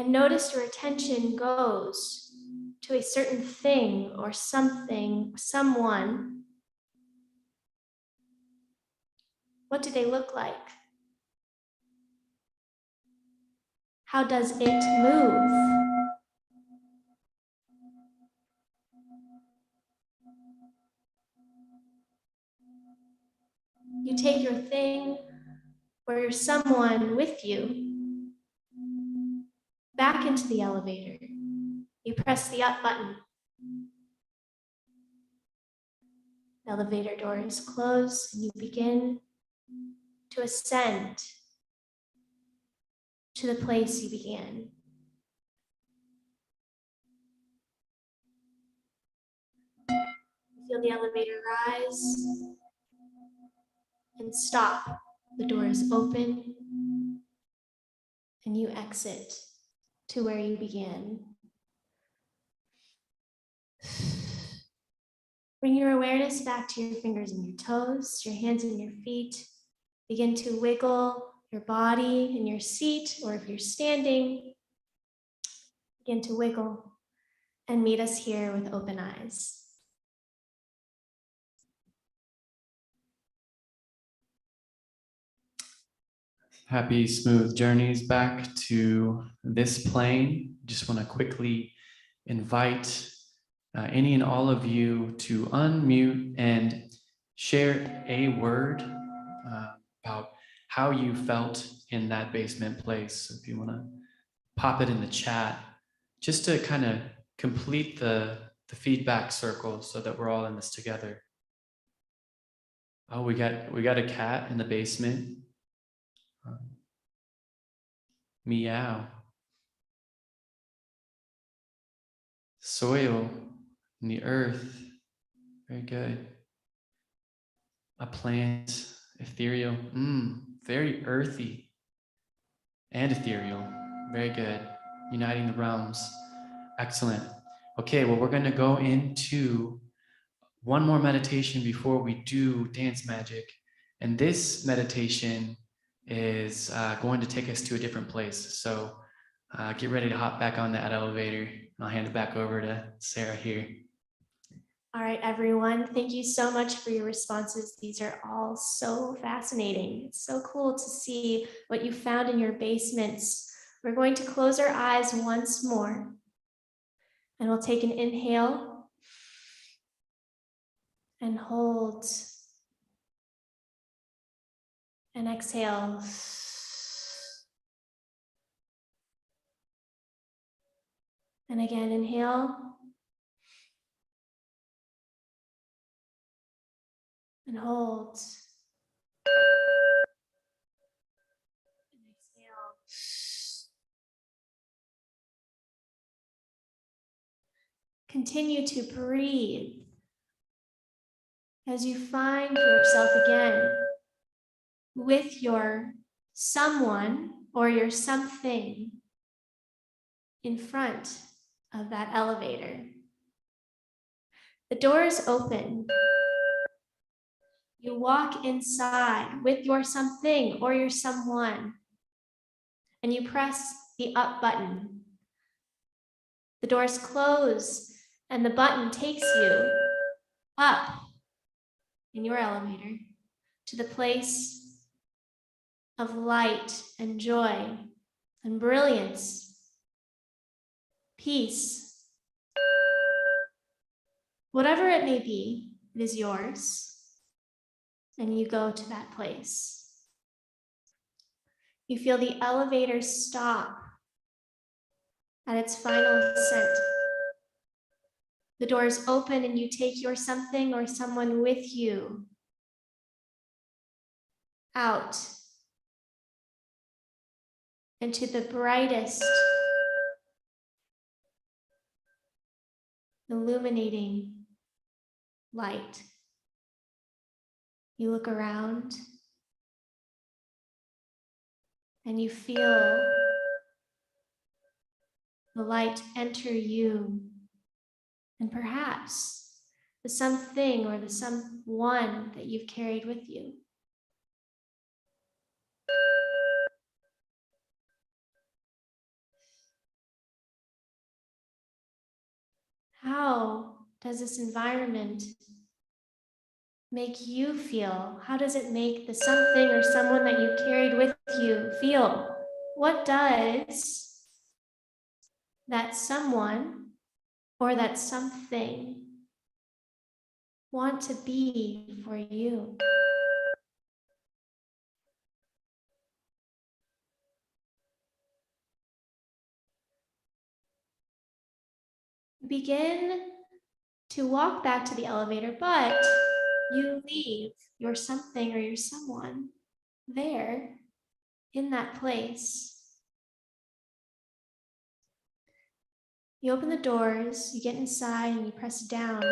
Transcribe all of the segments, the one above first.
And notice your attention goes to a certain thing or something, someone. What do they look like? How does it move? You take your thing or your someone with you back into the elevator. You press the up button. The elevator doors close and you begin to ascend to the place you began. You feel the elevator rise and stop. The doors open and you exit to where you began. Bring your awareness back to your fingers and your toes, your hands and your feet. Begin to wiggle your body in your seat, or if you're standing, begin to wiggle and meet us here with open eyes. Happy smooth journeys back to this plane. Just want to quickly invite any and all of you to unmute and share a word about how you felt in that basement place. So if you want to pop it in the chat, just to kind of complete the feedback circle so that we're all in this together. Oh, we got a cat in the basement. Meow. Soil in the earth. Very good. A plant, ethereal. Very earthy and ethereal. Very good. Uniting the realms. Excellent. Okay, well, we're going to go into one more meditation before we do dance magic. And this meditation is going to take us to a different place. So get ready to hop back on that elevator. I'll hand it back over to Sarah here. All right, everyone. Thank you so much for your responses. These are all so fascinating. It's so cool to see what you found in your basements. We're going to close our eyes once more. And we'll take an inhale and hold. And exhale. And again, inhale. And hold. And exhale. Continue to breathe as you find yourself again with your someone or your something in front of that elevator. The doors open. You walk inside with your something or your someone, and you press the up button. The doors close, and the button takes you up in your elevator to the place of light and joy and brilliance, peace. Whatever it may be, it is yours. And you go to that place. You feel the elevator stop at its final ascent. The doors open and you take your something or someone with you out into the brightest, illuminating light. You look around and you feel the light enter you, and perhaps the something or the someone that you've carried with you. How does this environment make you feel? How does it make the something or someone that you carried with you feel? What does that someone or that something want to be for you? Begin to walk back to the elevator, but you leave your something or your someone there in that place. You open the doors, you get inside, and you press down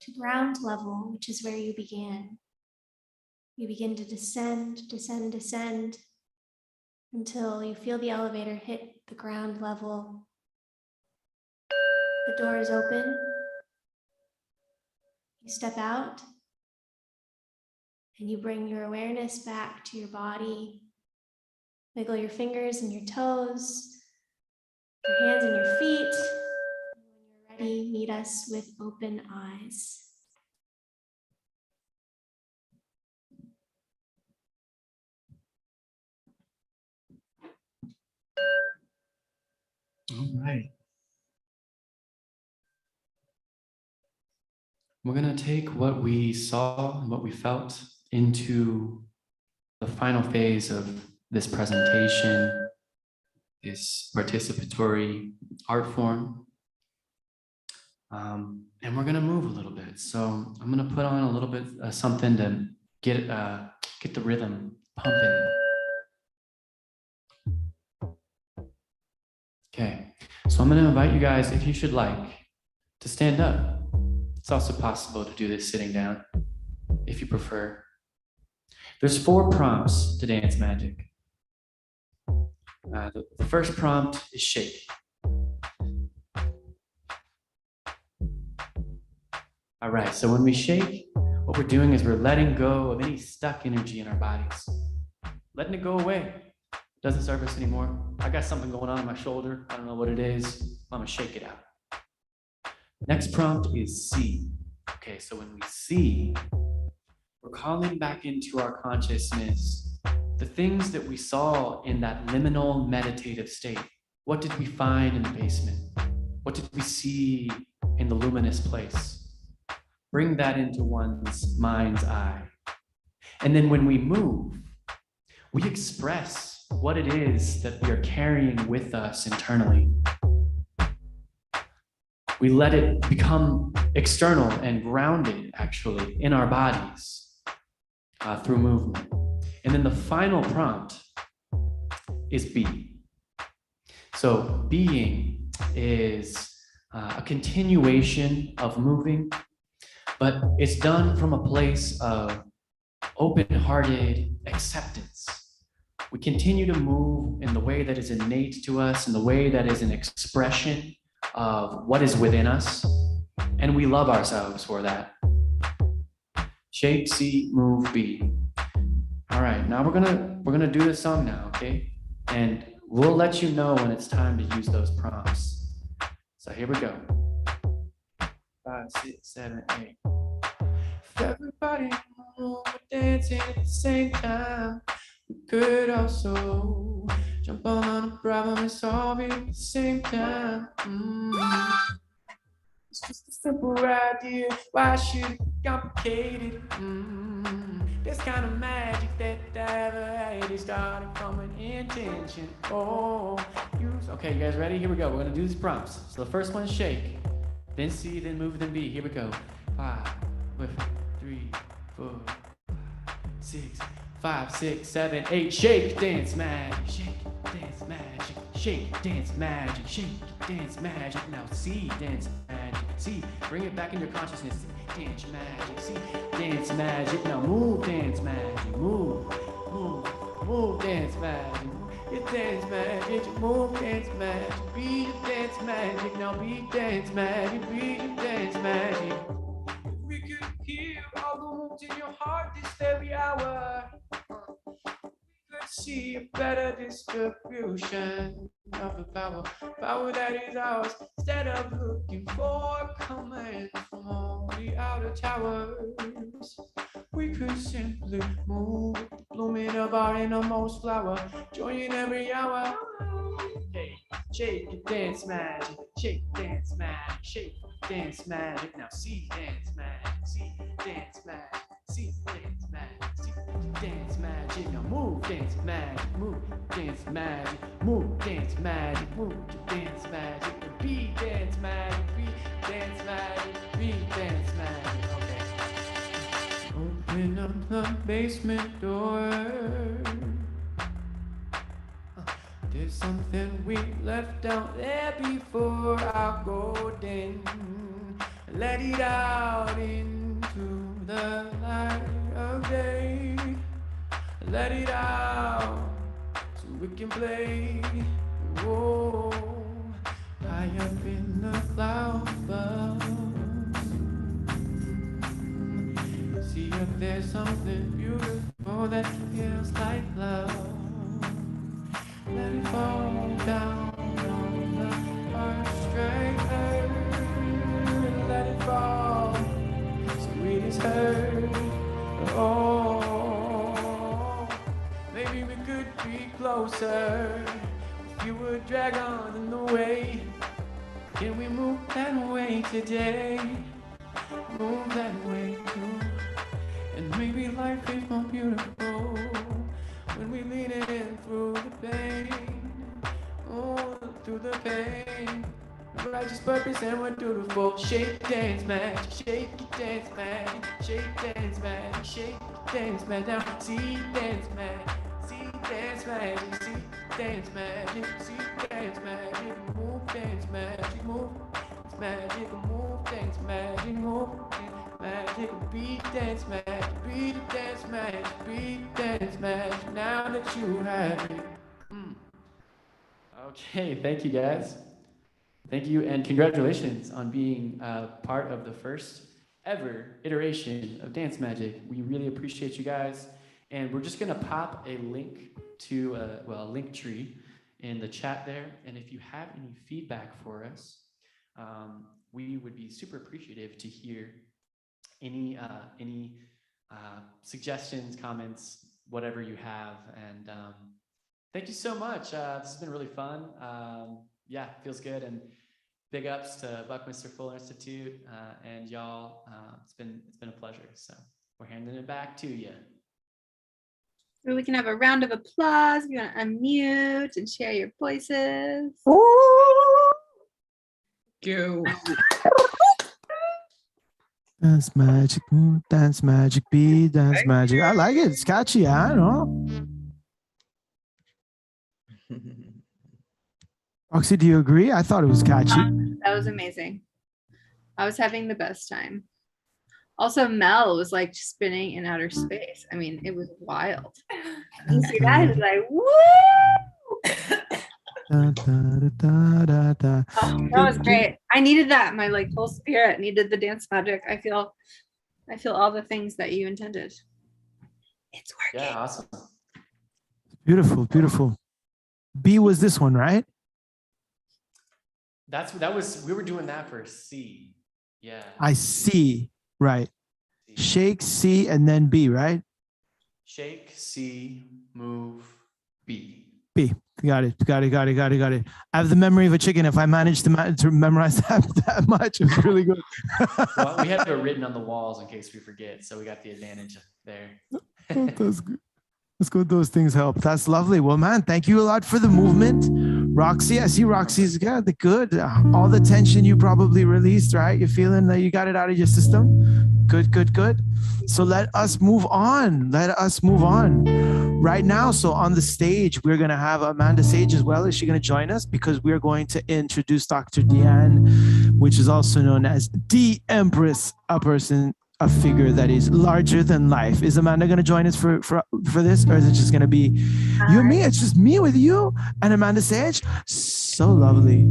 to ground level, which is where you began. You begin to descend, descend, descend until you feel the elevator hit the ground level. The door is open. You step out and you bring your awareness back to your body. Wiggle your fingers and your toes, your hands and your feet. And when you're ready, meet us with open eyes. All right. We're going to take what we saw and what we felt into the final phase of this presentation, this participatory art form. And we're going to move a little bit. So I'm going to put on a little bit something to get the rhythm pumping. Okay, so I'm going to invite you guys, if you should like, to stand up. It's also possible to do this sitting down, if you prefer. There's 4 prompts to dance magic. The first prompt is shake. All right, so when we shake, what we're doing is we're letting go of any stuck energy in our bodies. Letting it go away. Doesn't serve us anymore. I got something going on in my shoulder. I don't know what it is. I'm gonna shake it out. Next prompt is see. Okay, so when we see, we're calling back into our consciousness the things that we saw in that liminal meditative state. What did we find in the basement? What did we see in the luminous place? Bring that into one's mind's eye. And then when we move, we express what it is that we are carrying with us internally. We let it become external and grounded, actually, in our bodies through movement. And then the final prompt is be. So being is a continuation of moving, but it's done from a place of open-hearted acceptance. We continue to move in the way that is innate to us, in the way that is an expression of what is within us, and we love ourselves for that. Shake, see, move, be. All right, now we're gonna do this song now, okay? And we'll let you know when it's time to use those prompts. So here we go. 5, 6, 7, 8. If everybody were dancing at the same time, we could also jump on a problem and solve it at the same time. It's just a simple idea. Why should it be complicated? This kind of magic that ever had is starting from an intention. Okay, you guys ready? Here we go. We're gonna do these prompts. So the first one is shake, then see, then move, then be. Here we go. 5, 3, 4, 6, 5, 6, 7, 8. Shake, dance, magic. Shake, dance, magic. Shake, dance, magic. Shake, dance, magic. Now see, dance, magic. See, bring it back in your consciousness. Dance, magic. See, dance, magic. Now move, dance, magic. Move, move, move, dance, magic. You dance magic, move, dance magic. Be your dance magic. Now be dance magic. Be your dance magic. We could heal all the wounds in your heart this very hour. We could See a better distribution of the power that is ours, instead of looking for command from all the outer towers. We could simply move, blooming of our innermost flower, joining every hour. Hey, shake your dance magic, shake dance magic, shake dance magic. Now see dance magic, see dance magic, see dance magic, see dance magic. Now move dance magic, move dance magic, move dance magic, move your dance magic. Be dance magic, be dance magic, be dance magic. Okay. Open up the basement door. There's something we left out there before our golden. Let it out into the light of day. Let it out so we can play. Whoa, high up in the clouds above. See if there's something beautiful that feels like love. Let it fall down on the heartstrings. Let it fall, sweet as her. Oh, maybe we could be closer if you would drag on in the way. Can we move that way today? Move that way too. And maybe life is more beautiful when we lean in through the pain. Oh, through the pain. Righteous purpose and we're dutiful. Shake, dance, magic. Shake, dance, magic. Shake, dance, magic. Shake, dance, magic. Now, see, dance, magic. See, dance, magic. See, dance, magic. See, dance, magic. Move, dance, magic. Move, dance, magic. Move, dance, magic. Move, dance, magic. Beat, dance, magic. Beat, dance, magic. Beat, dance, magic. Now that you have it. Okay, thank you guys. Thank you and congratulations on being part of the first ever iteration of Dance Magic. We really appreciate you guys. And we're just gonna pop a link to a link tree in the chat there. And if you have any feedback for us, we would be super appreciative to hear any suggestions, comments, whatever you have. And thank you so much. This has been really fun. Yeah, feels good. And big ups to Buckminster Fuller Institute and y'all. It's been a pleasure. So we're handing it back to you. We can have a round of applause. If you want to unmute and share your voices. Go. Dance magic, dance magic, be dance magic. I like it. It's catchy. I don't know. Roxy, do you agree? I thought it was catchy. That was amazing. I was having the best time. Also, Mel was like spinning in outer space. I mean, it was wild. You see that? It's like, woo! Oh, that was great. I needed that. My like whole spirit needed the dance magic. I feel all the things that you intended. It's working. Yeah, awesome. Beautiful, beautiful. B was this one, right? We were doing that for C. Yeah. I see. Right. C. Shake, C, and then B, right? Shake, C, move, B. B. Got it. I have the memory of a chicken. If I managed to memorize that much, it was really good. Well, we have it written on the walls in case we forget, so we got the advantage there. That's good. That's good. Those things help. That's lovely. Well, man, thank you a lot for the movement. Roxy, I see Roxy's got the good. All the tension you probably released, right? You're feeling that you got it out of your system. Good. So let us move on. Right now, so on the stage, we're going to have Amanda Sage as well. Is she going to join us? Because we're going to introduce Dr. Deanne, which is also known as the Empress, a figure that is larger than life. Is Amanda going to join us for this, or is it just going to be you and me? It's just me with you and Amanda Sage. So lovely.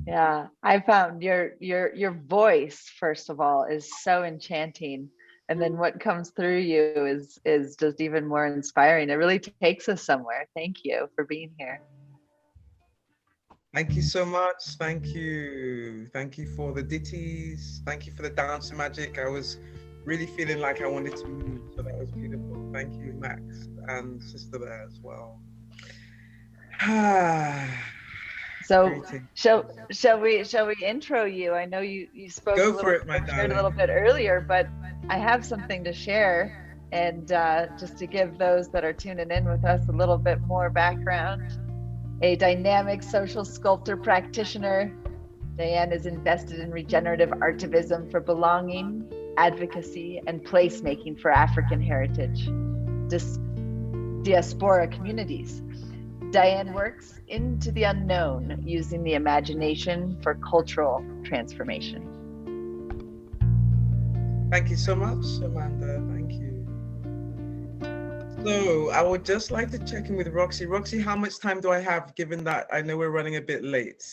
Yeah, I found your voice, first of all, is so enchanting. and then what comes through you is just even more inspiring. It really takes us somewhere. Thank you for being here. Thank you so much. Thank you. Thank you for the ditties. Thank you for the dance magic. I was really feeling like I wanted to move, so that was beautiful. Thank you, Max and Sister there as well. So Greetings. shall we intro you? I know you spoke Go a for little, it, my shared a darling. little bit earlier, but I have something to share, and just to give those that are tuning in with us a little bit more background. A dynamic social sculptor practitioner, Diane is invested in regenerative artivism for belonging, advocacy, and placemaking for African heritage diaspora communities. Diane works into the unknown, using the imagination for cultural transformation. Thank you so much, Amanda. Thank you. So I would just like to check in with Roxy. Roxy, how much time do I have, given that I know we're running a bit late?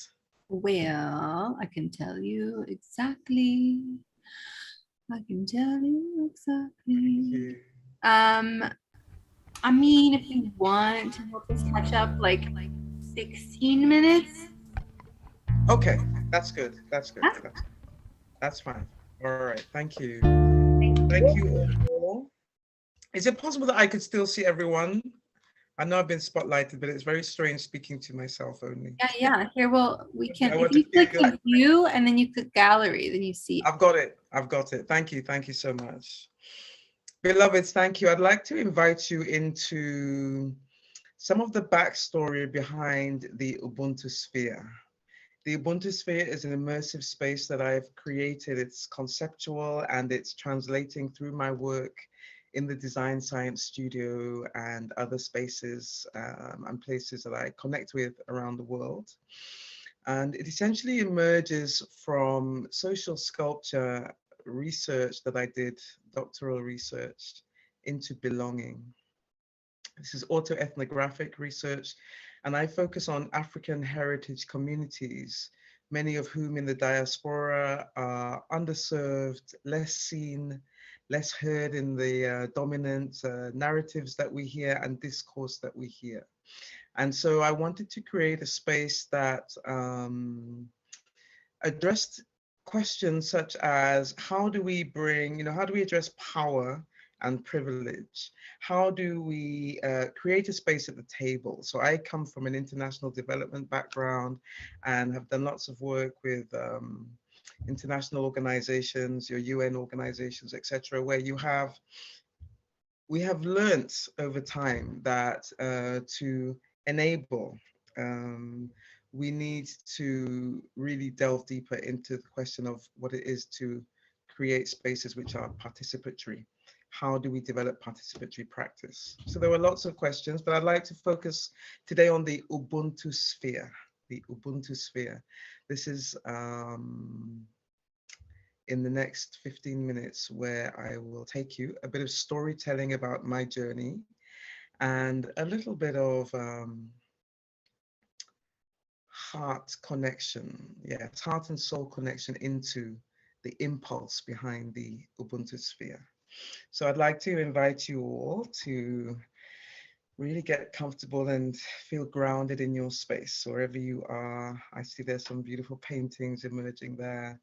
Well, I can tell you exactly. I can tell you Thank exactly. you. I mean, if you want to help us catch up, like 16 minutes. Okay, that's good. That's good. Huh? That's fine. All right. Thank you. Thank Thank you. you all. Is it possible that I could still see everyone? I know I've been spotlighted, but it's very strange speaking to myself only. Yeah. Here, well, we can. I If want you to click feel the like view and then you click gallery, then you see. I've got it. I've got it. Thank you. Thank you so much. Beloveds, thank you. I'd like to invite you into some of the backstory behind the Ubuntu sphere. The Ubuntu sphere is an immersive space that I've created. It's conceptual and it's translating through my work in the design science studio and other spaces and places that I connect with around the world. And it essentially emerges from social sculpture research that I did, doctoral research into belonging. This is autoethnographic research, and I focus on African heritage communities, many of whom in the diaspora are underserved, less seen, less heard in the dominant narratives that we hear and discourse that we hear. And so I wanted to create a space that addressed questions such as how do we bring, how do we address power and privilege? How do we create a space at the table? So I come from an international development background and have done lots of work with international organizations, your UN organizations, etc., where we have learnt over time that to enable, we need to really delve deeper into the question of what it is to create spaces which are participatory. How do we develop participatory practice? So there were lots of questions, but I'd like to focus today on the Ubuntu sphere, the Ubuntu sphere. This is in the next 15 minutes where I will take you a bit of storytelling about my journey and a little bit of heart connection, yes, heart and soul connection into the impulse behind the Ubuntu sphere. So I'd like to invite you all to really get comfortable and feel grounded in your space, wherever you are. I see there's some beautiful paintings emerging there,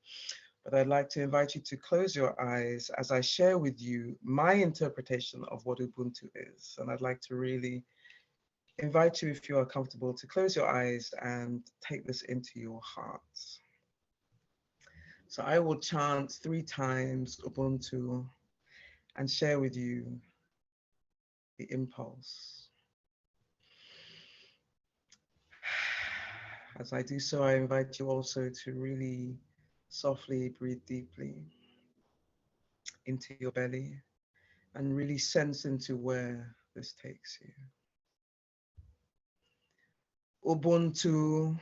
but I'd like to invite you to close your eyes as I share with you my interpretation of what Ubuntu is. And I'd like to really invite you, if you are comfortable, to close your eyes and take this into your hearts. So I will chant 3 times Ubuntu and share with you the impulse. As I do so, I invite you also to really softly breathe deeply into your belly and really sense into where this takes you. Ubuntu,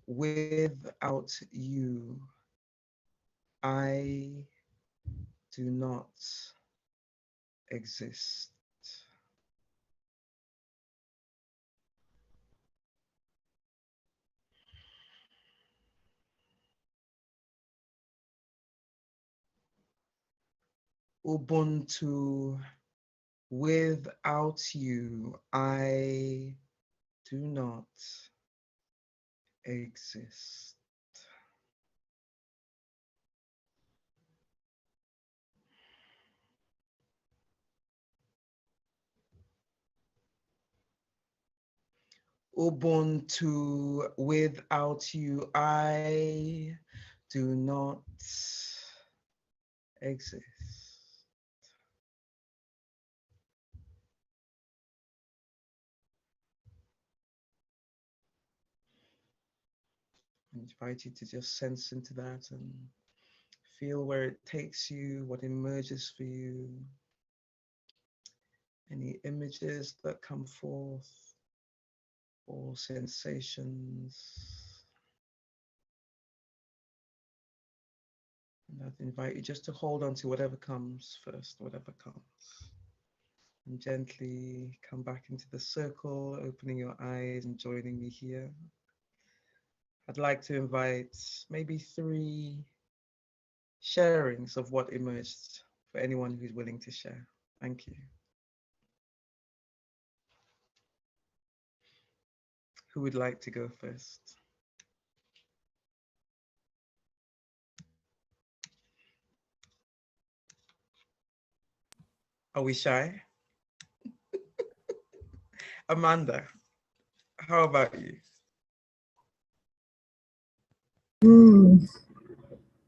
without you, I do not exist. Ubuntu, without you, I do not exist. Ubuntu, without you, I do not exist. I invite you to just sense into that and feel where it takes you, what emerges for you, any images that come forth, or sensations. And I'd invite you just to hold on to whatever comes first, whatever comes. And gently come back into the circle, opening your eyes and joining me here. I'd like to invite maybe 3 sharings of what emerged for anyone who's willing to share. Thank you. Who would like to go first? Are we shy? Amanda, how about you?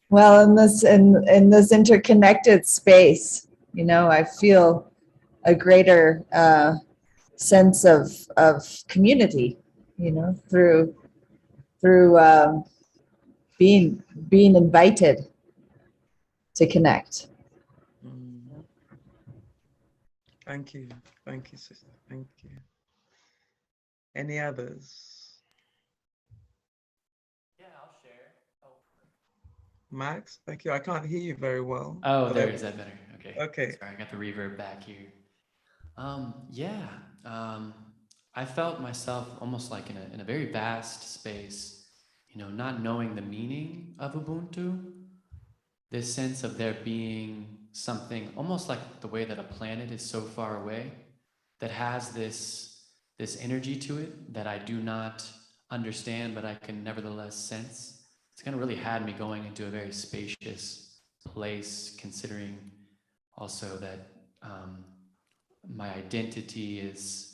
Well, in this interconnected space, you know, I feel a greater sense of community, you know, through being invited to connect. Thank you, sister. Thank you. Any others? Yeah, I'll share. Oh, Max, thank you. I can't hear you very well. oh, but there. Is that better? Okay. Okay. Sorry, I got the reverb back here. Yeah. I felt myself almost like in a very vast space, you know, not knowing the meaning of Ubuntu. This sense of there being something almost like the way that a planet is so far away that has this energy to it that I do not understand, but I can nevertheless sense. It's kind of really had me going into a very spacious place, considering also that my identity is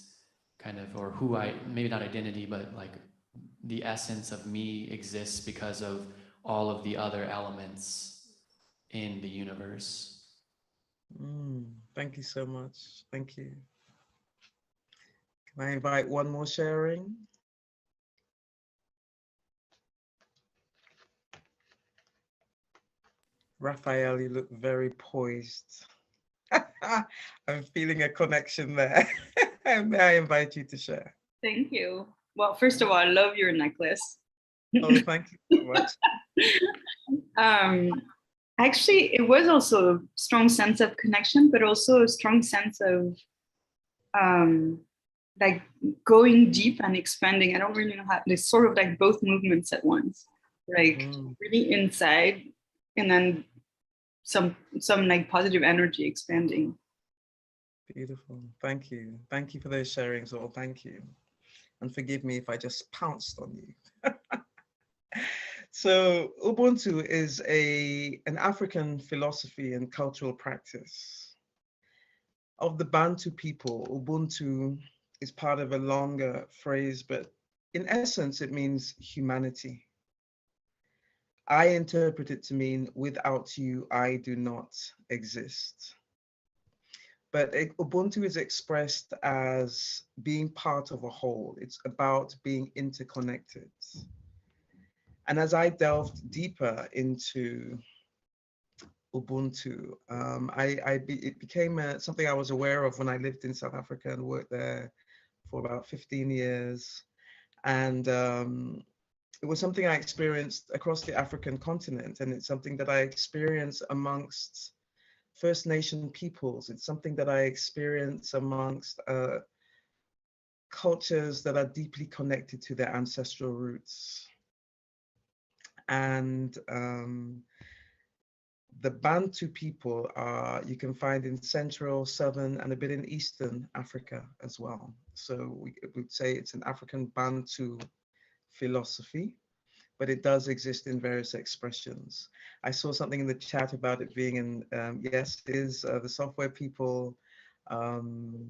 kind of, or who I, maybe not identity, but like the essence of me exists because of all of the other elements in the universe. Thank you so much. Thank you. Can I invite one more sharing? Raphael, you look very poised. I'm feeling a connection there. May I invite you to share? Thank you. Well, first of all, I love your necklace. Oh, thank you so much. Actually, it was also a strong sense of connection, but also a strong sense of like going deep and expanding. I don't really know how. It's sort of like both movements at once, like really inside, and then some like positive energy expanding. Beautiful. Thank you. Thank you for those sharings. All. Thank you. And forgive me if I just pounced on you. So Ubuntu is an African philosophy and cultural practice. Of the Bantu people, Ubuntu is part of a longer phrase, but in essence, it means humanity. I interpret it to mean without you, I do not exist. But Ubuntu is expressed as being part of a whole. It's about being interconnected. And as I delved deeper into Ubuntu, it became something I was aware of when I lived in South Africa and worked there for about 15 years. And it was something I experienced across the African continent. And it's something that I experience amongst First Nation peoples. It's something that I experience amongst cultures that are deeply connected to their ancestral roots. And the Bantu people are, you can find in Central, Southern, and a bit in Eastern Africa as well. So we would say it's an African Bantu philosophy, but it does exist in various expressions. I saw something in the chat about it being in, yes, it is, the software people um,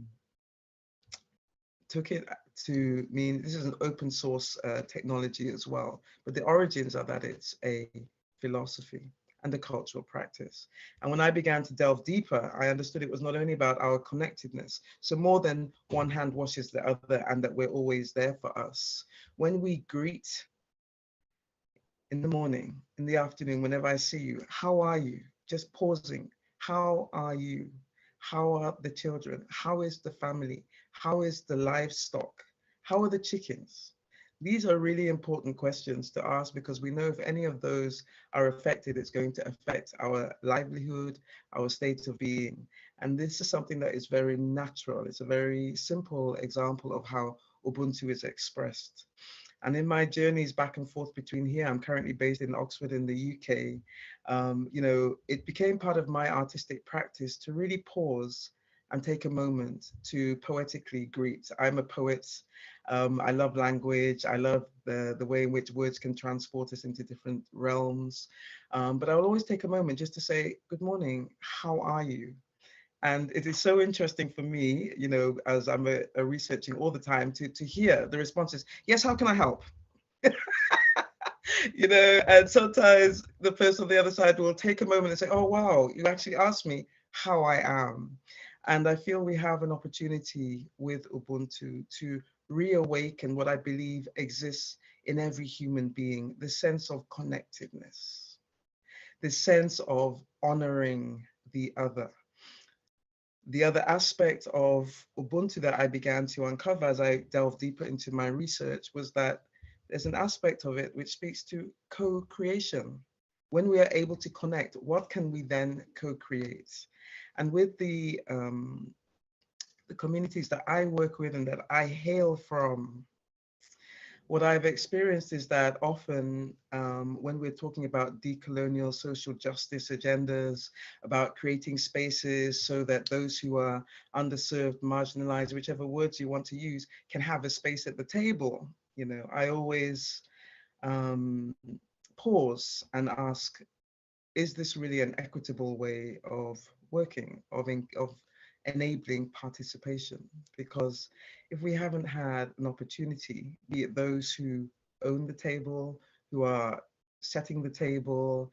took it to mean this is an open source technology as well, but the origins are that it's a philosophy and a cultural practice. And when I began to delve deeper, I understood it was not only about our connectedness, so more than one hand washes the other, and that we're always there for us. When we greet in the morning, in the afternoon, whenever I see you, how are you? Just pausing, how are you? How are the children? How is the family? How is the livestock? How are the chickens? These are really important questions to ask, because we know if any of those are affected, it's going to affect our livelihood, our state of being. And this is something that is very natural. It's a very simple example of how Ubuntu is expressed. And in my journeys back and forth between here, I'm currently based in Oxford in the UK, you know, it became part of my artistic practice to really pause and take a moment to poetically greet. I'm a poet. I love language. I love the way in which words can transport us into different realms. But I will always take a moment just to say, good morning, how are you? And it is so interesting for me, you know, as I'm a researching all the time, to hear the responses. Yes, how can I help? You know, and sometimes the person on the other side will take a moment and say, oh, wow, you actually asked me how I am. And I feel we have an opportunity with Ubuntu to reawaken what I believe exists in every human being, the sense of connectedness, the sense of honoring the other. The other aspect of Ubuntu that I began to uncover as I delved deeper into my research was that there's an aspect of it which speaks to co-creation. When we are able to connect, what can we then co-create? And with the communities that I work with and that I hail from, what I've experienced is that often when we're talking about decolonial social justice agendas, about creating spaces so that those who are underserved, marginalized, whichever words you want to use, can have a space at the table, you know, I always pause and ask, is this really an equitable way of working, of enabling participation? Because if we haven't had an opportunity, be it those who own the table, who are setting the table,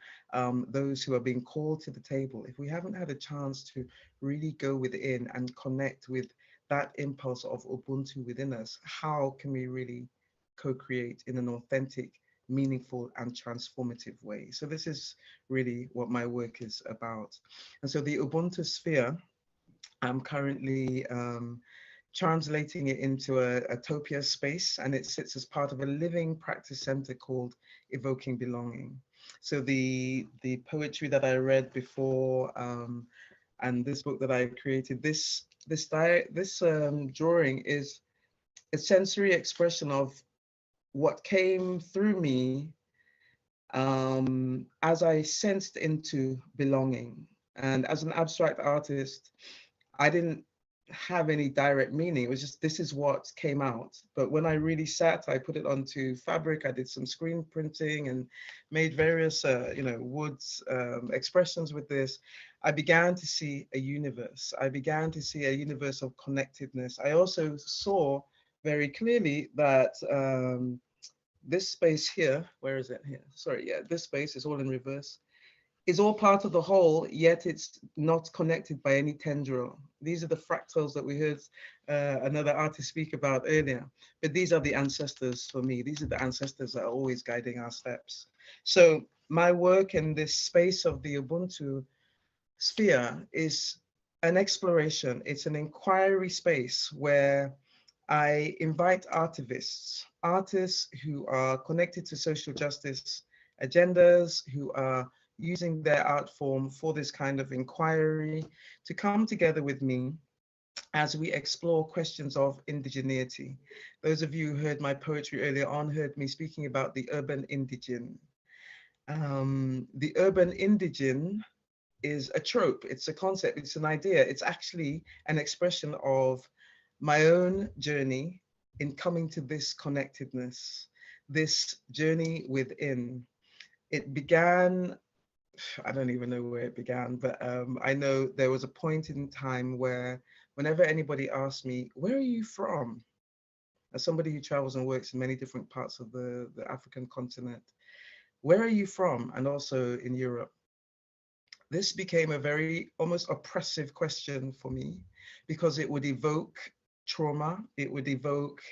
those who are being called to the table, if we haven't had a chance to really go within and connect with that impulse of Ubuntu within us, how can we really co-create in an authentic, meaningful and transformative way? So this is really what my work is about. And so the Ubuntu sphere, I'm currently translating it into a Topia space, and it sits as part of a living practice center called Evoking Belonging. So the poetry that I read before and this book that I created, this drawing is a sensory expression of what came through me as I sensed into belonging. And as an abstract artist, I didn't have any direct meaning. It was just, this is what came out. But when I really sat, I put it onto fabric. I did some screen printing and made various, you know, woods expressions with this. I began to see a universe. I began to see a universe of connectedness. I also saw very clearly that this space here, where is it here? Sorry, yeah, this space is all in reverse, is all part of the whole, yet it's not connected by any tendril. These are the fractals that we heard another artist speak about earlier, but these are the ancestors for me. These are the ancestors that are always guiding our steps. So my work in this space of the Ubuntu sphere is an exploration. It's an inquiry space where I invite artists who are connected to social justice agendas, who are using their art form for this kind of inquiry, to come together with me as we explore questions of indigeneity. Those of you who heard my poetry earlier on heard me speaking about the urban indigene. The urban indigene is a trope, it's a concept, it's an idea. It's actually an expression of my own journey in coming to this connectedness, this journey within. It began, I don't even know where it began, but I know there was a point in time where whenever anybody asked me, where are you from? As somebody who travels and works in many different parts of the African continent, where are you from? And also in Europe. This became a very almost oppressive question for me because it would evoke trauma. It would evoke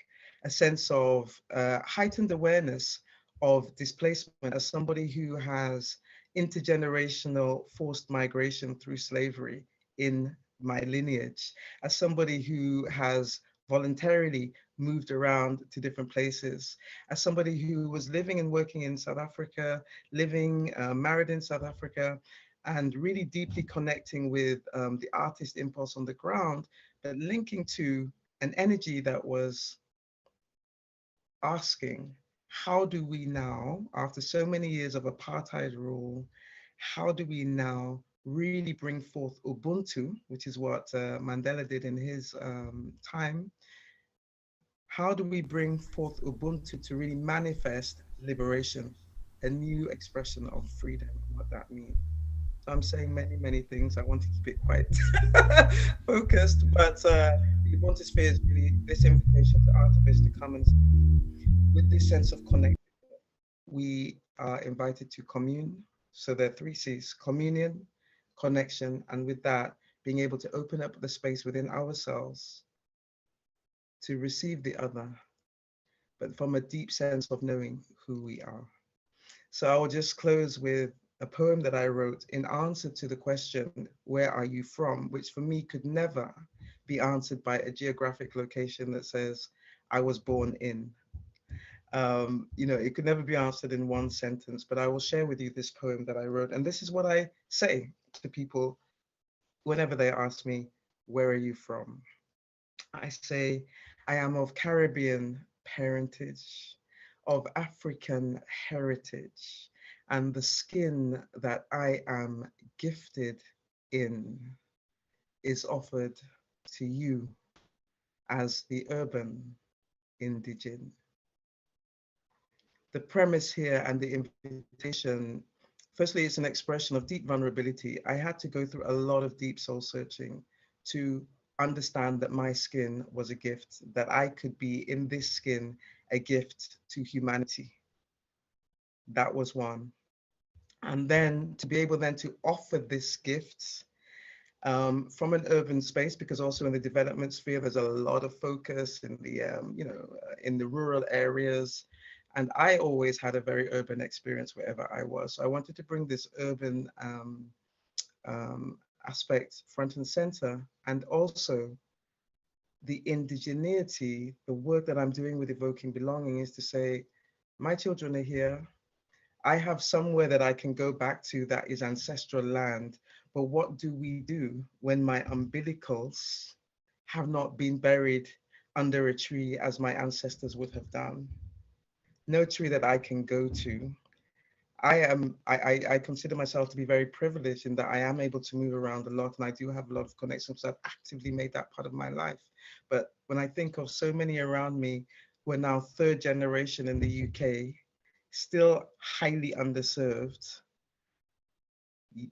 a sense of heightened awareness of displacement as somebody who has intergenerational forced migration through slavery in my lineage, as somebody who has voluntarily moved around to different places, as somebody who was living and working in South Africa, living married in South Africa, and really deeply connecting with the artist impulse on the ground, but linking to an energy that was asking, how do we now, after so many years of apartheid rule, how do we now really bring forth Ubuntu, which is what Mandela did in his time? How do we bring forth Ubuntu to really manifest liberation, a new expression of freedom, what that means? So I'm saying many, many things. I want to keep it quite focused, but the Ubuntu sphere is really this invitation to artists to come and with this sense of connection. We are invited to commune. So there are 3 C's: communion, connection, and with that, being able to open up the space within ourselves to receive the other, but from a deep sense of knowing who we are. So I will just close with a poem that I wrote in answer to the question, where are you from? Which for me could never be answered by a geographic location that says, I was born in. You know, it could never be answered in one sentence, but I will share with you this poem that I wrote. And this is what I say to people whenever they ask me, where are you from? I say, I am of Caribbean parentage, of African heritage, and the skin that I am gifted in is offered to you as the urban indigene. The premise here and the invitation, firstly, it's an expression of deep vulnerability. I had to go through a lot of deep soul searching to understand that my skin was a gift, that I could be in this skin a gift to humanity. That was one. And then to be able then to offer this gift from an urban space, because also in the development sphere, there's a lot of focus in the, in the rural areas. And I always had a very urban experience wherever I was. So I wanted to bring this urban aspect front and center, and also the indigeneity. The work that I'm doing with evoking belonging is to say, my children are here. I have somewhere that I can go back to that is ancestral land. But what do we do when my umbilicals have not been buried under a tree as my ancestors would have done? No tree that I can go to. I consider myself to be very privileged in that I am able to move around a lot, and I do have a lot of connections. So I've actively made that part of my life. But when I think of so many around me who are now 3rd generation in the UK, still highly underserved,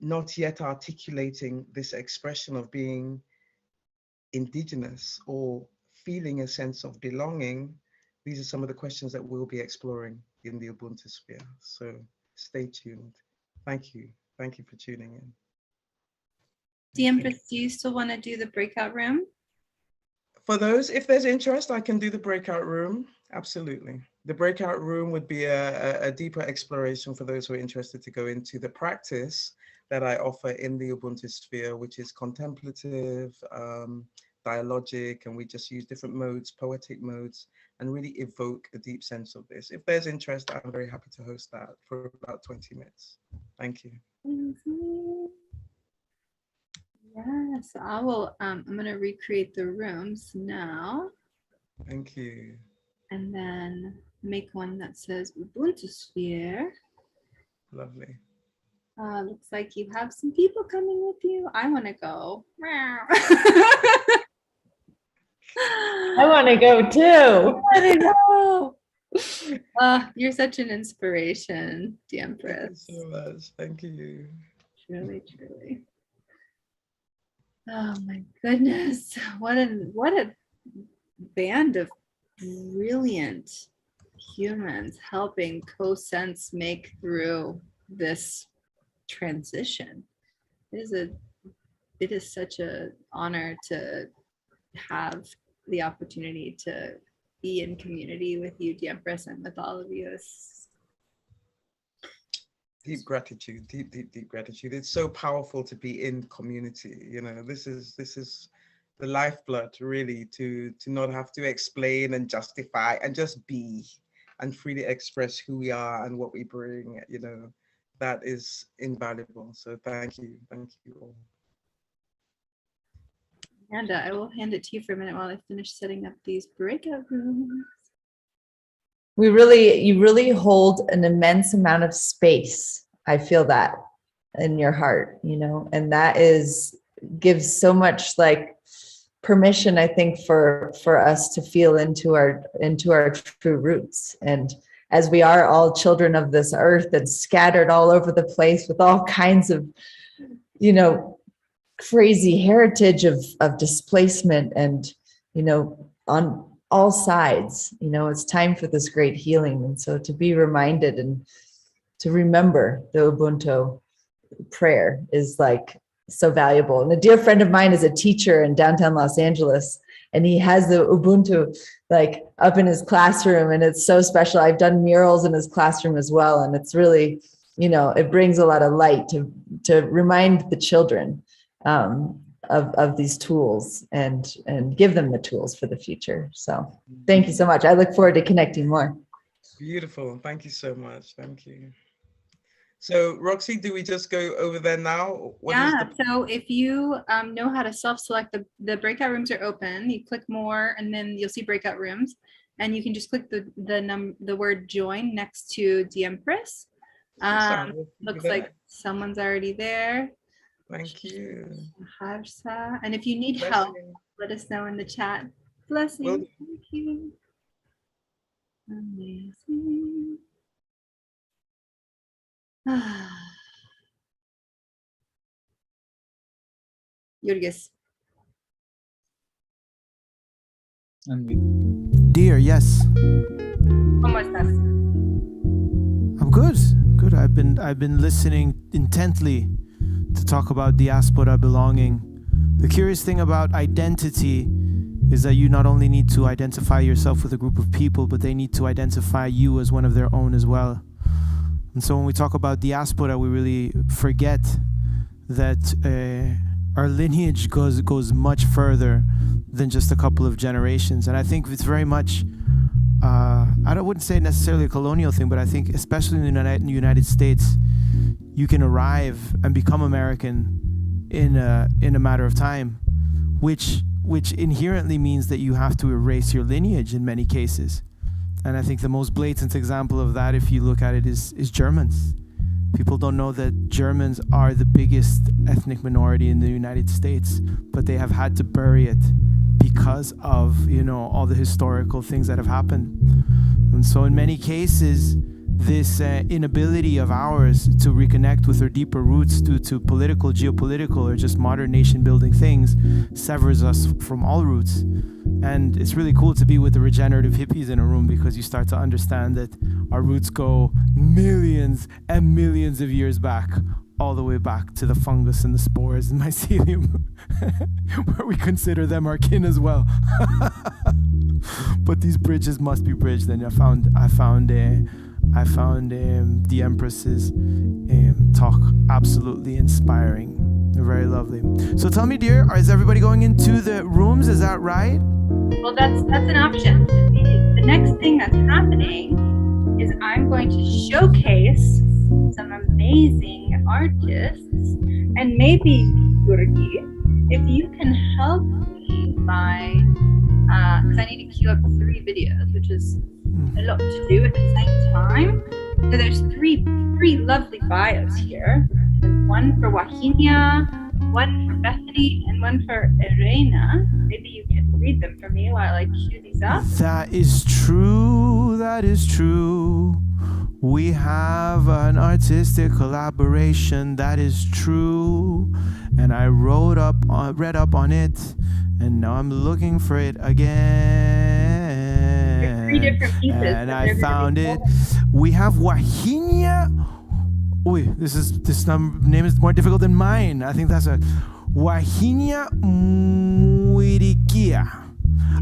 not yet articulating this expression of being indigenous or feeling a sense of belonging, these are some of the questions that we'll be exploring in the Ubuntu sphere. So stay tuned. Thank you. Thank you for tuning in. The Empress, do you still want to do the breakout room? For those, if there's interest, I can do the breakout room. Absolutely. The breakout room would be a deeper exploration for those who are interested to go into the practice that I offer in the Ubuntu sphere, which is contemplative, dialogic, and we just use different modes, poetic modes, and really evoke a deep sense of this. If there's interest, I'm very happy to host that for about 20 minutes. Thank you. Yes, I will. I'm going to recreate the rooms now. Thank you. And then make one that says Ubuntu Sphere. Lovely. Looks like you have some people coming with you. I want to go. I want to go too. I know. You're such an inspiration, the Empress. Thank you so much. Thank you. Truly, truly. Oh my goodness. What a band of brilliant humans helping co-sense make through this transition. It is such an honor to have the opportunity to be in community with you, the Empress, and with all of you. Deep gratitude, deep gratitude. It's so powerful to be in community. You know, this is the lifeblood, really, to not have to explain and justify and just be and freely express who we are and what we bring. You know, that is invaluable. So thank you all. Amanda, I will hand it to you for a minute while I finish setting up these breakout rooms. You really hold an immense amount of space. I feel that in your heart, you know, and that gives so much like permission, I think, for us to feel into our true roots. And as we are all children of this earth and scattered all over the place with all kinds of, you know, crazy heritage of displacement and, you know, on all sides, you know, it's time for this great healing. And so to be reminded and to remember the Ubuntu prayer is like so valuable. And a dear friend of mine is a teacher in downtown Los Angeles, and he has the Ubuntu like up in his classroom, and it's so special. I've done murals in his classroom as well. And it's really, you know, it brings a lot of light to remind the children of these tools and give them the tools for the future. So thank you so much. I look forward to connecting more. Beautiful. Thank you so much. Thank you. So Roxy, do we just go over there now? So if you know how to self-select, the breakout rooms are open. You click more and then you'll see breakout rooms, and you can just click the word join next to the Empress. Looks like someone's already there. Thank you. Harsa. And if you need help, let us know in the chat. Blessings. Thank you. Amazing. Jurgis. Dear, yes. ¿Cómo estás? I'm good. Good. I've been listening intently to talk about diaspora belonging. The curious thing about identity is that you not only need to identify yourself with a group of people, but they need to identify you as one of their own as well. And so when we talk about diaspora, we really forget that our lineage goes much further than just a couple of generations. And I think it's very much, I wouldn't say necessarily a colonial thing, but I think especially in the United States, you can arrive and become American in a matter of time, which inherently means that you have to erase your lineage in many cases. And I think the most blatant example of that, if you look at it, is Germans. People don't know that Germans are the biggest ethnic minority in the United States, but they have had to bury it because of, you know, all the historical things that have happened. And so in many cases, this inability of ours to reconnect with our deeper roots due to political, geopolitical, or just modern nation building things severs us from all roots. And it's really cool to be with the regenerative hippies in a room, because you start to understand that our roots go millions and millions of years back, all the way back to the fungus and the spores and mycelium, where we consider them our kin as well. But these bridges must be bridged, and I found the Empress's talk absolutely inspiring. They're very lovely. So tell me, dear, is everybody going into the rooms? Is that right? Well, that's an option. The next thing that's happening is I'm going to showcase some amazing artists, and maybe Jurgi, if you can help me by, because I need to queue up 3 videos, which is a lot to do at the same time. So there's three lovely bios here, one for Wahinia, one for Bethany, and one for Irena. Maybe you can read them for me while I cue these up. That is true. That is true. We have an artistic collaboration. That is true. And I read up on it, and now I'm looking for it again. There's 3 different pieces. And I found it. We have Wahinia. This name is more difficult than mine. I think that's a Wahinia Mwirikia,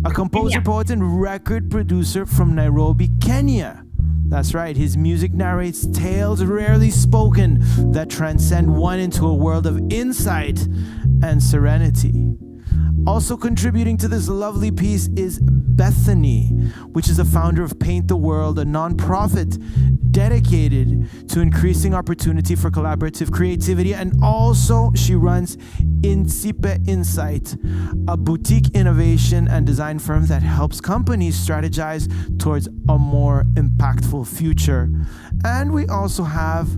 a composer, poet, and record producer from Nairobi, Kenya. That's right. His music narrates tales rarely spoken that transcend one into a world of insight and serenity. Also contributing to this lovely piece is Bethany, which is the founder of Paint the World, a nonprofit dedicated to increasing opportunity for collaborative creativity. And also she runs Incipe Insight, a boutique innovation and design firm that helps companies strategize towards a more impactful future. And we also have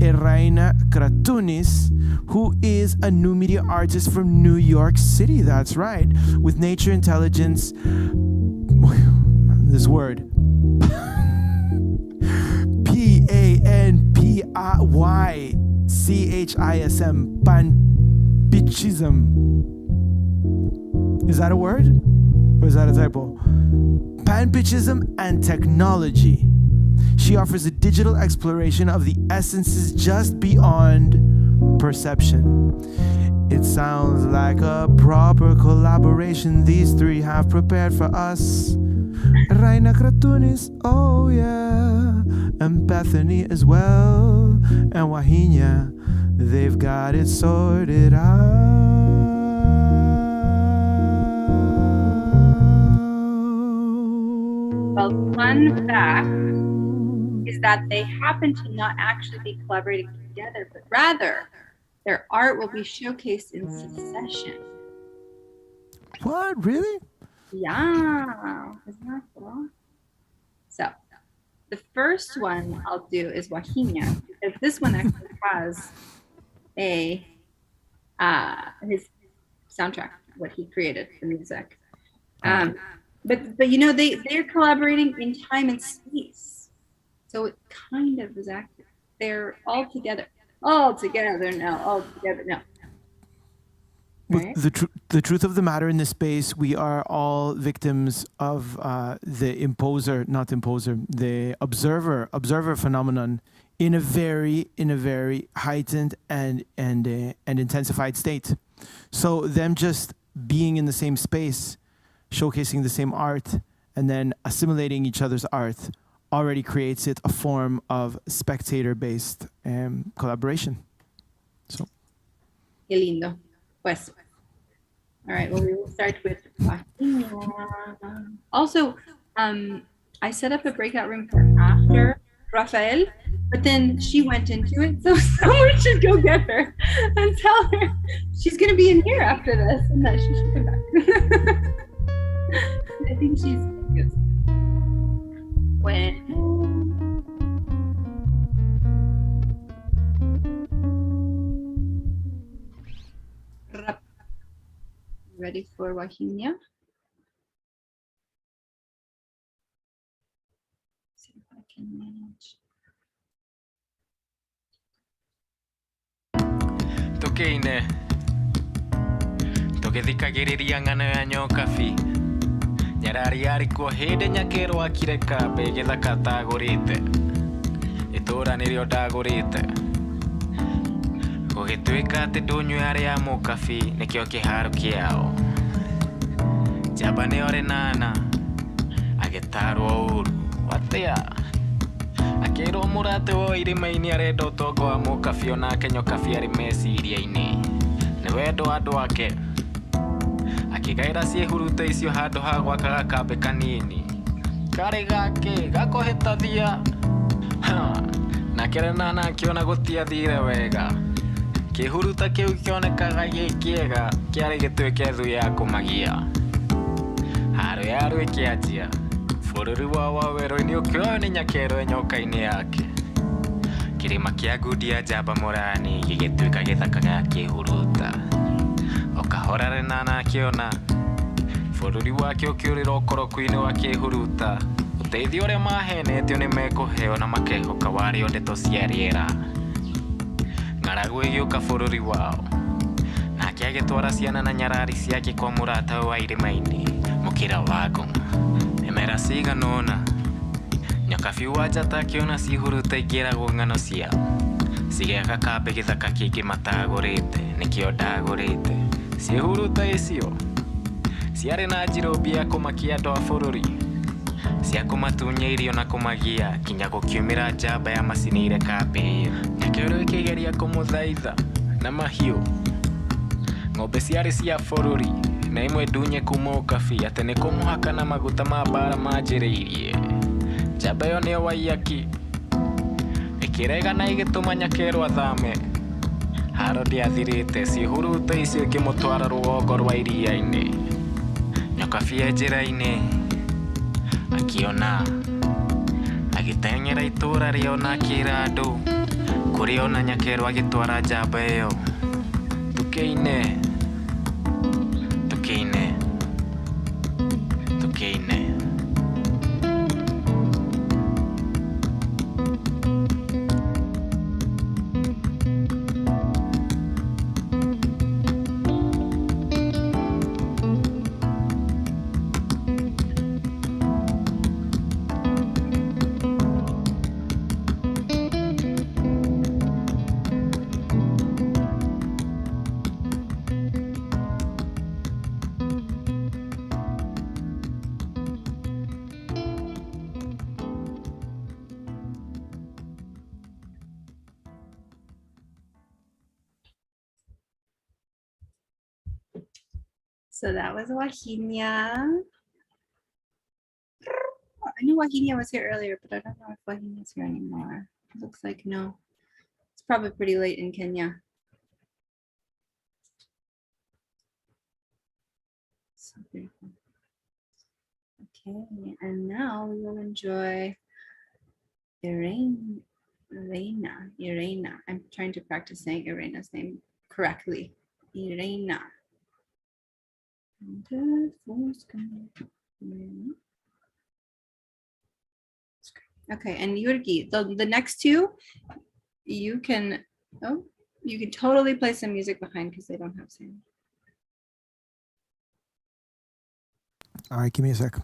Irena Kratunis, who is a new media artist from New York City. That's right. With Nature Intelligence, this word, PANPYCHISM, Panpichism. Is that a word? Or is that a typo? Panpichism and technology. She offers a digital exploration of the essences just beyond perception. It sounds like a proper collaboration these 3 have prepared for us. Raina Kratunis, oh yeah, and Bethany as well, and Wahinia, they've got it sorted out. Well, fun fact is that they happen to not actually be collaborating together, but rather their art will be showcased in succession. What, really? Yeah, isn't that cool? So the first one I'll do is Wahinia, because this one actually has a his soundtrack, what he created, the music. But you know, they're collaborating in time and space, so it kind of is active. They're all together now. Right? The truth of the matter in this space, we are all victims of the observer phenomenon in a very heightened and intensified state. So them just being in the same space, showcasing the same art, and then assimilating each other's art already creates it a form of spectator-based collaboration. So. Qué lindo. Pues. All right, well, we will start with Wahinia. Also, I set up a breakout room for after Rafael, but then she went into it, so someone should go get her and tell her she's going to be in here after this and that she should come back. I think she's good. When ready for Wahinia? See if I can manage. Tokeine. Tokethikagiriria ng'ano ya nyokabi. Nyarariari kuo hĩndĩ nyakerwo akire kambe gĩthaka tagũrĩte. Itũra nĩrĩo ndagũrĩte. Gũgĩtuĩka atĩ ndũnyũ yarĩ ya mũkabi nĩkĩo kĩharo kĩao. Njamba nĩyo nana agĩtarwo ũru watĩa. Akĩrwo mũrate wa irĩma-inĩ arenda ũtonga wa mũkabi onake nyokabi arĩ meciria-inĩ. Nĩ wendo wa andũ ake. Akĩgaĩra ciĩhuruta icio handũ ha gwaka gakambe kanini. Karĩ gake gakohĩtathia. Nake nana akĩona gũtiathire wega. Kĩhuruta kĩu kĩonekaga gĩ kĩega kĩarĩ gĩtuĩke thu ya kũmagia. Haro yarũ ĩkĩanjia. Bũrũri wa Wawerũ-inĩ ũkĩoywo nĩ nyakerwo nyoka-inĩ yake. Kĩrĩma kĩa Ngudia Njamba Mũrani gĩgĩtuĩka gĩthaka gĩa kĩhuruta. O kahora Renana akĩona bũrũri wake ũkĩũrĩra ũkoroku-inĩ wa kĩhuruta. Ũteithio ũrĩa mahenetio nĩ mekũheo na makehoka warĩ o ndeto cia rĩera. Ng'aragu ĩgĩũka bũrũri wao, nake agĩtwara ciana na nyarari ciake kwa mũrata wa irĩma-inĩ mũkĩra wa ngoma. Mĩmera cigana ũna, nyoka biũ wa njata akĩona cihuruta ingĩragwo ng'ano ciao, cigĩaka kambĩ gĩthaka kĩngĩ matagũrĩte, nĩkĩo ndagũrĩte. Ciĩhuruta icio ciarĩ na njirũmbi ya kũmakia andũ a bũrũri, cia kũmatunya irio na kũmagia, kinya gũkiumĩra njamba ya macinĩire kambĩ ĩyo. Nyakĩoro ĩkĩgeria kũmũthaitha na mahiũ. Ng'ombe ciarĩ cia bũrũri na imwe ndunye kuma ũkabi atĩ nĩ kũmũhaka na maguta ma mbara manjĩrĩirie. Njamba ĩyo nĩyo Waiyaki ĩkĩrega na ĩgĩtũma Nyakero athame. Haro ndĩathirĩte, ciĩhuruta icio ikĩmũtwara rũgongo rwa iria-inĩ. Nyokabi e njĩra-inĩ akĩona, agĩteng'era itũũra rĩao na akĩĩra andũ kũrĩ ona Nyakero agĩtwara njamba ĩyo. Tũkĩine, tũkĩine, tũkĩine. So that was Wahinia. I knew Wahinia was here earlier, but I don't know if Wahinia's here anymore. It looks like no. It's probably pretty late in Kenya. So beautiful. Okay, and now we will enjoy Irena. I'm trying to practice saying Irena's name correctly. Irena. Okay, and Yurgi, the next two, you can totally play some music behind because they don't have sound. All right, give me a sec.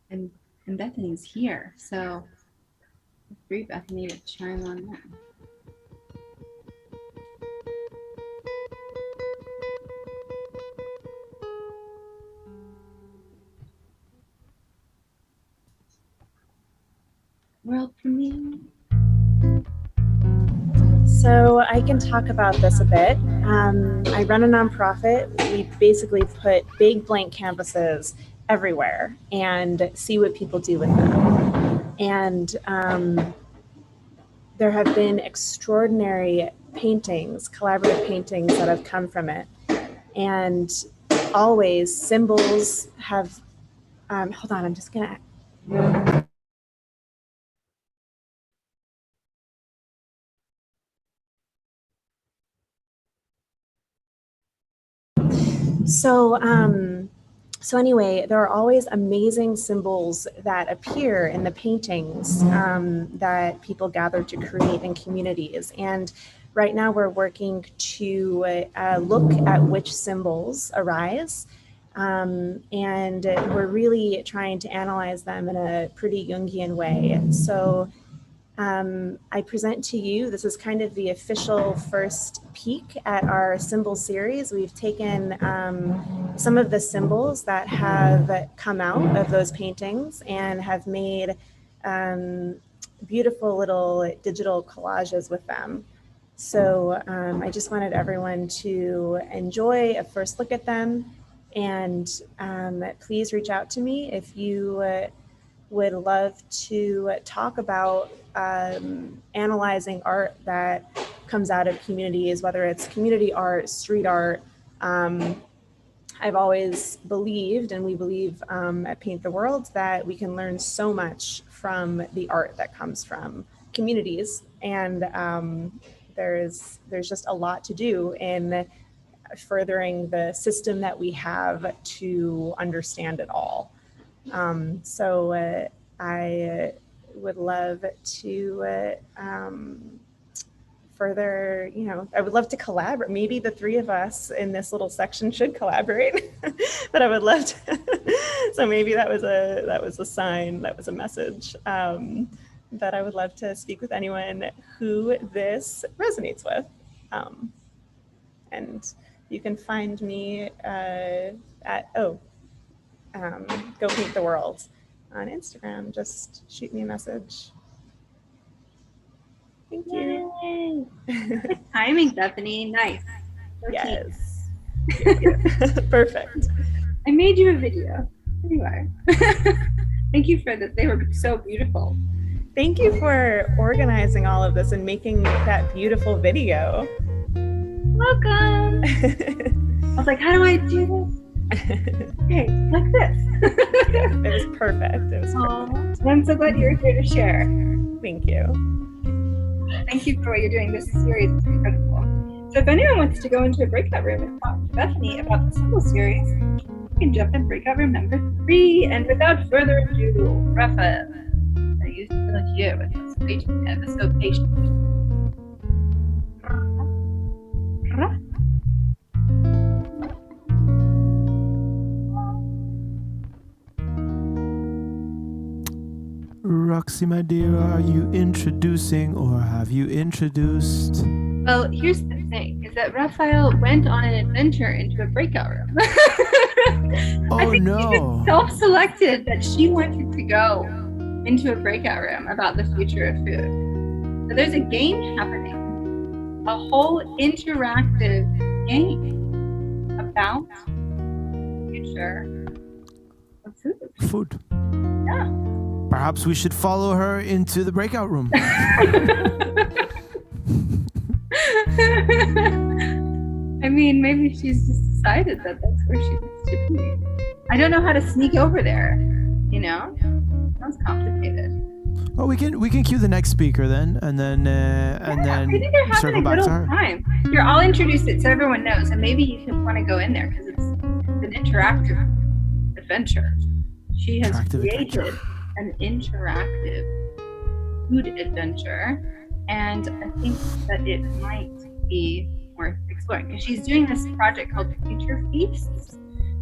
And Bethany's here, so feel free, Bethany, to chime on that. World premiere. So I can talk about this a bit. I run a nonprofit. We basically put big blank canvases everywhere and see what people do with them. And there have been extraordinary paintings, collaborative paintings that have come from it. And always symbols have, hold on, I'm just gonna. So anyway, there are always amazing symbols that appear in the paintings that people gather to create in communities. And right now we're working to look at which symbols arise. And we're really trying to analyze them in a pretty Jungian way. So I present to you, this is kind of the official first peek at our symbol series. We've taken some of the symbols that have come out of those paintings and have made beautiful little digital collages with them. So I just wanted everyone to enjoy a first look at them, and please reach out to me if you would love to talk about analyzing art that comes out of communities, whether it's community art, street art. I've always believed, and we believe at Paint the World, that we can learn so much from the art that comes from communities. And there's just a lot to do in furthering the system that we have to understand it all. So I would love to further, I would love to collaborate. Maybe the three of us in this little section should collaborate, but I would love to. So maybe that was a sign, that was a message, that I would love to speak with anyone who this resonates with. And you can find me at, Go Paint the World on Instagram. Just shoot me a message. Thank you. Good timing, Bethany. Nice. 13. Yes. Perfect. I made you a video. Here you are. Thank you for that. They were so beautiful. Thank you for organizing all of this and making that beautiful video. Welcome. I was like, how do I do this? Okay, like this. It was perfect. It was perfect. I'm so glad you're here to share. Thank you. Thank you for what you're doing. This series is incredible. So if anyone wants to go into a breakout room and talk to Bethany about the symbol series, you can jump in breakout room number 3. And without further ado, Raphael, I used to feel here with this patient head, so patient. Roxy, my dear, are you introducing or have you introduced? Well, here's the thing, is that Raphael went on an adventure into a breakout room. Oh, I think no. she just self-selected that she wanted to go into a breakout room about the future of food. So there's a game happening, a whole interactive game about the future of food. Food. Yeah. Perhaps we should follow her into the breakout room. I mean, maybe she's just decided that that's where she wants to be. I don't know how to sneak over there, Sounds complicated. Well, we can cue the next speaker then, and then maybe they're having circle a back good to old her. time. Here, I'll introduce it so everyone knows, and maybe you can want to go in there because it's an interactive adventure. She has created an interactive food adventure, and I think that it might be worth exploring because she's doing this project called Future Feasts,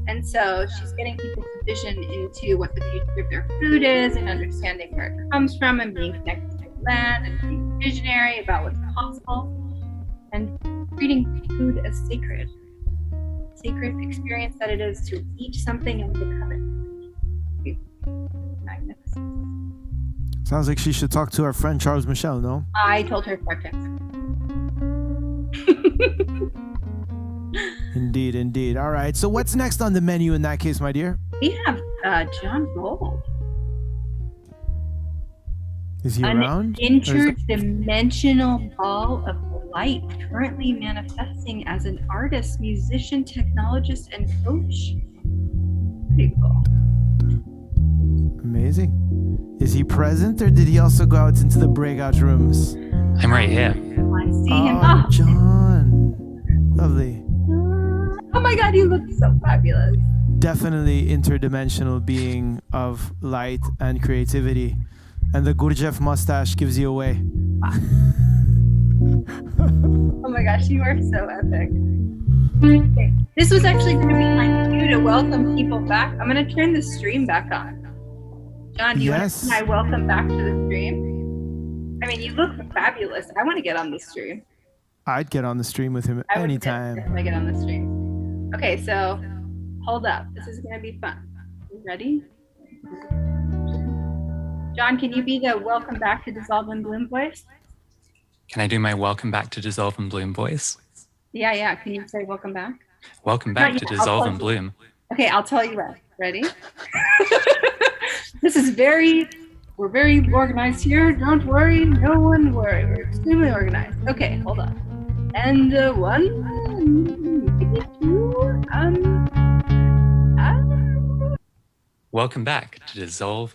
And so she's getting people's vision into what the future of their food is and understanding where it comes from and being connected to the land and being visionary about what's possible and treating food as sacred experience that it is to eat something and become it. Magnificent. Sounds like she should talk to our friend Charles Michel, no? I told her 5 times. Indeed, indeed. All right. So what's next on the menu in that case, my dear? We have John Gold. Is he An around? interdimensional ball of light, currently manifesting as an artist, musician, technologist, and coach. Pretty cool. Amazing. Is he present or did he also go out into the breakout rooms? I'm right here. I see him. Oh, Oh. John. Lovely. Oh my God, you look so fabulous. Definitely interdimensional being of light and creativity. And the Gurdjieff mustache gives you away. Oh my gosh, you are so epic. Okay. This was actually going to be my cue to welcome people back. I'm going to turn the stream back on. John, do you want to welcome back to the stream? I mean, you look fabulous. I want to get on the stream. I'd get on the stream with him anytime. I get on the stream. Okay, so hold up. This is going to be fun. You ready? John, can you be the welcome back to Dissolve and Bloom voice? Can I do my welcome back to Dissolve and Bloom voice? Yeah. Can you say welcome back? Welcome back to Dissolve and Bloom. Okay, I'll tell you when. Ready? We're very organized here. Don't worry, no one worry. We're extremely organized. Okay, hold on. And 1, 2, Welcome back to Dissolve